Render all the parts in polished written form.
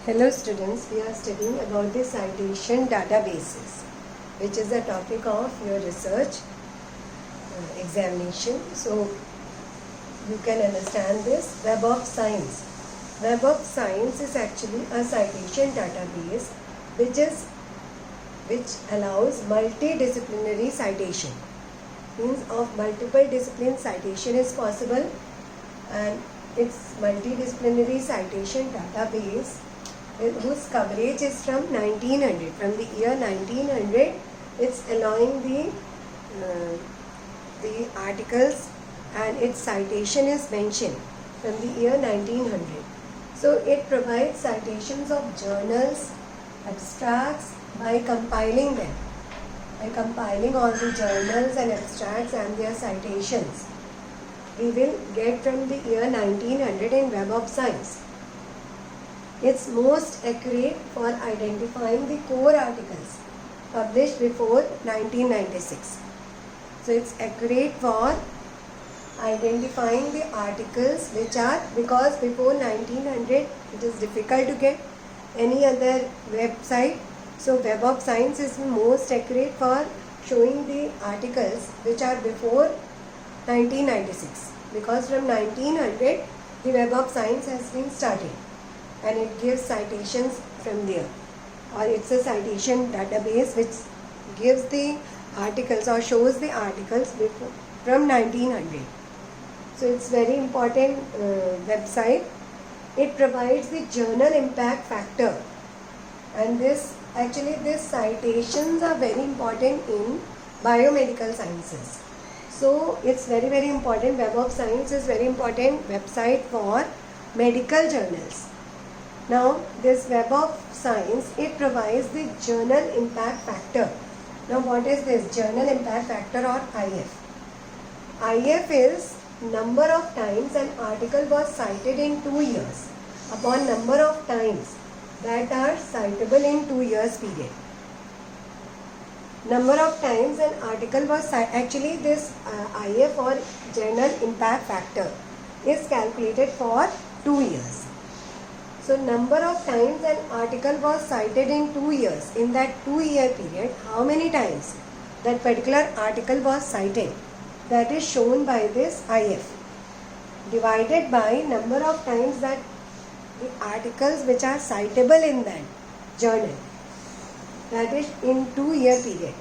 Hello students, we are studying about the citation databases, which is the topic of your research examination. So you can understand this. Web of Science. Web of Science is actually a citation database which allows multidisciplinary citation. Means of multiple discipline citation is possible, and it's multidisciplinary citation database whose coverage is from 1900, from the year 1900. It's allowing the articles, and its citation is mentioned from the year 1900. So it provides citations of journals, abstracts by compiling them. By compiling all the journals and abstracts and their citations, we will get from the year 1900 in Web of Science. It's most accurate for identifying the core articles published before 1996. So it's accurate for identifying the articles which are, because before 1900 it is difficult to get any other website. So Web of Science is most accurate for showing the articles which are before 1996, because from 1900 the Web of Science has been started, and it gives citations from there, or it's a citation database which gives the articles or shows the articles before from 1900. So it's very important website. It provides the journal impact factor, and these citations are very important in biomedical sciences. So it's very important. Web of Science is very important website for medical journals. Now this Web of Science, it provides the journal impact factor. Now what is this journal impact factor, or IF? IF is number of times an article was cited in 2 years upon number of times that are citable in 2 years period. Number of times an article was actually this IF, or journal impact factor, is calculated for 2 years. So number of times an article was cited in 2 years. In that 2-year period, how many times that particular article was cited, that is shown by this IF, divided by number of times that the articles which are citable in that journal, that is in 2-year period.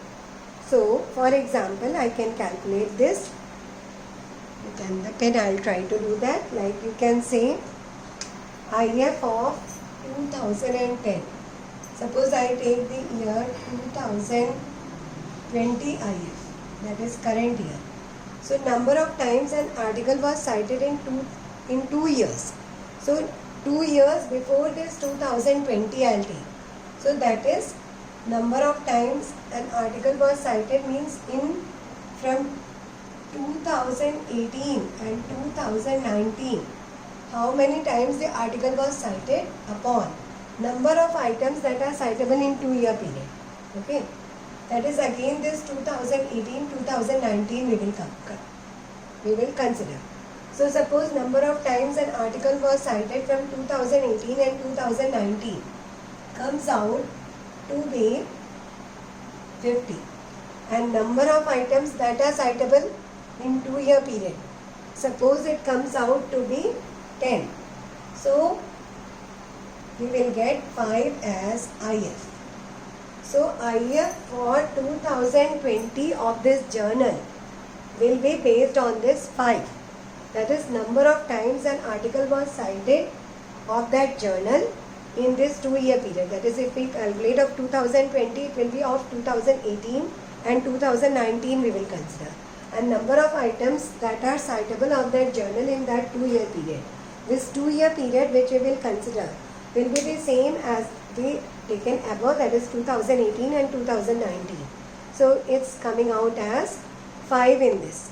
So for example, I can calculate this. With the pen I will try to do that. Like you can say IF of 2010. Suppose I take the year 2020 IF, that is current year. So number of times an article was cited in 2 years. So 2 years before this 2020 I will take. So that is number of times an article was cited, means in from 2018 and 2019. How many times the article was cited upon number of items that are citable in 2-year period. Okay, that is again this 2018-2019 we will consider. So suppose number of times an article was cited from 2018 and 2019 comes out to be 50, and number of items that are citable in 2-year period, suppose it comes out to be 10. So we will get 5 as IF. So IF for 2020 of this journal will be based on this 5. That is number of times an article was cited of that journal in this 2-year period. That is, if we calculate of 2020, it will be of 2018 and 2019 we will consider. And number of items that are citable of that journal in that 2-year period. This 2-year period which we will consider will be the same as the taken above, that is 2018 and 2019. So it's coming out as 5 in this.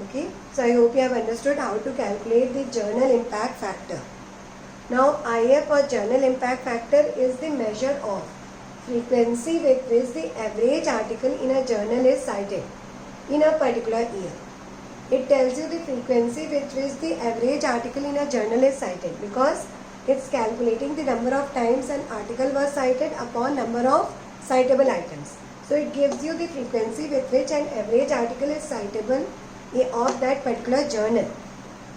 Okay, so I hope you have understood how to calculate the journal impact factor. Now IF, or journal impact factor, is the measure of frequency with which the average article in a journal is cited in a particular year. It tells you the frequency with which the average article in a journal is cited, because it's calculating the number of times an article was cited upon number of citable items. So it gives you the frequency with which an average article is citable of that particular journal.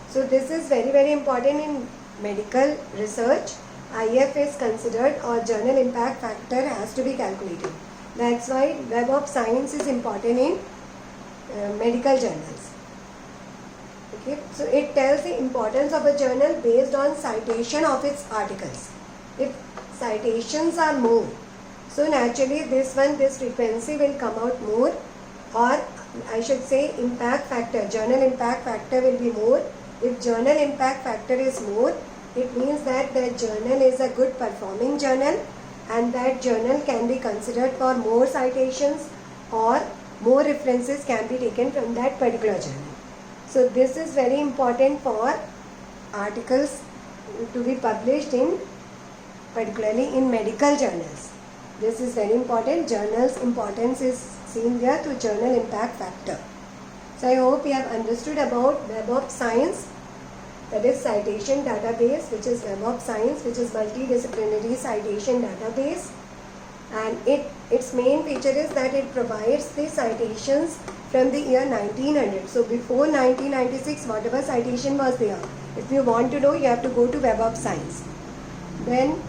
So this is very, very important in medical research. IF is considered, or journal impact factor has to be calculated. That's why Web of Science is important in medical journals. Okay, so it tells the importance of a journal based on citation of its articles. If citations are more, so naturally this frequency will come out more, or I should say impact factor, journal impact factor will be more. If journal impact factor is more, it means that the journal is a good performing journal, and that journal can be considered for more citations, or more references can be taken from that particular journal. So this is very important for articles to be published in, particularly in medical journals. This is very important. Journal's importance is seen there through journal impact factor. So I hope you have understood about Web of Science, that is citation database, which is Web of Science, which is multidisciplinary citation database. And its main feature is that it provides the citations from the year 1900. So before 1996, whatever citation was there, if you want to know, you have to go to Web of Science. Then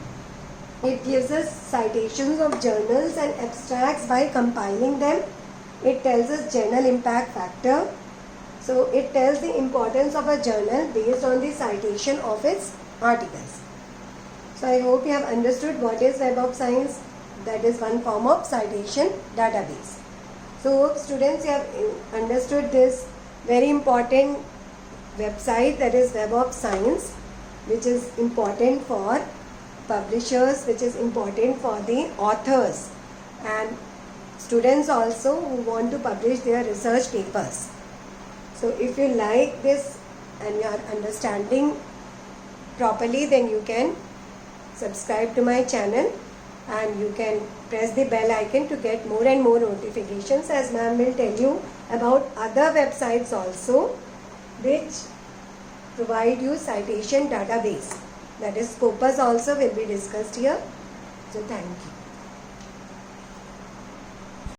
it gives us citations of journals and abstracts by compiling them. It tells us journal impact factor. So it tells the importance of a journal based on the citation of its articles. So I hope you have understood what is Web of Science. That is one form of citation database. So students, you have understood this very important website, that is Web of Science, which is important for publishers, which is important for the authors and students also who want to publish their research papers. So if you like this and you are understanding properly, then you can subscribe to my channel, and you can press the bell icon to get more and more notifications, as ma'am will tell you about other websites also which provide you citation database. That is Scopus also will be discussed here. So thank you.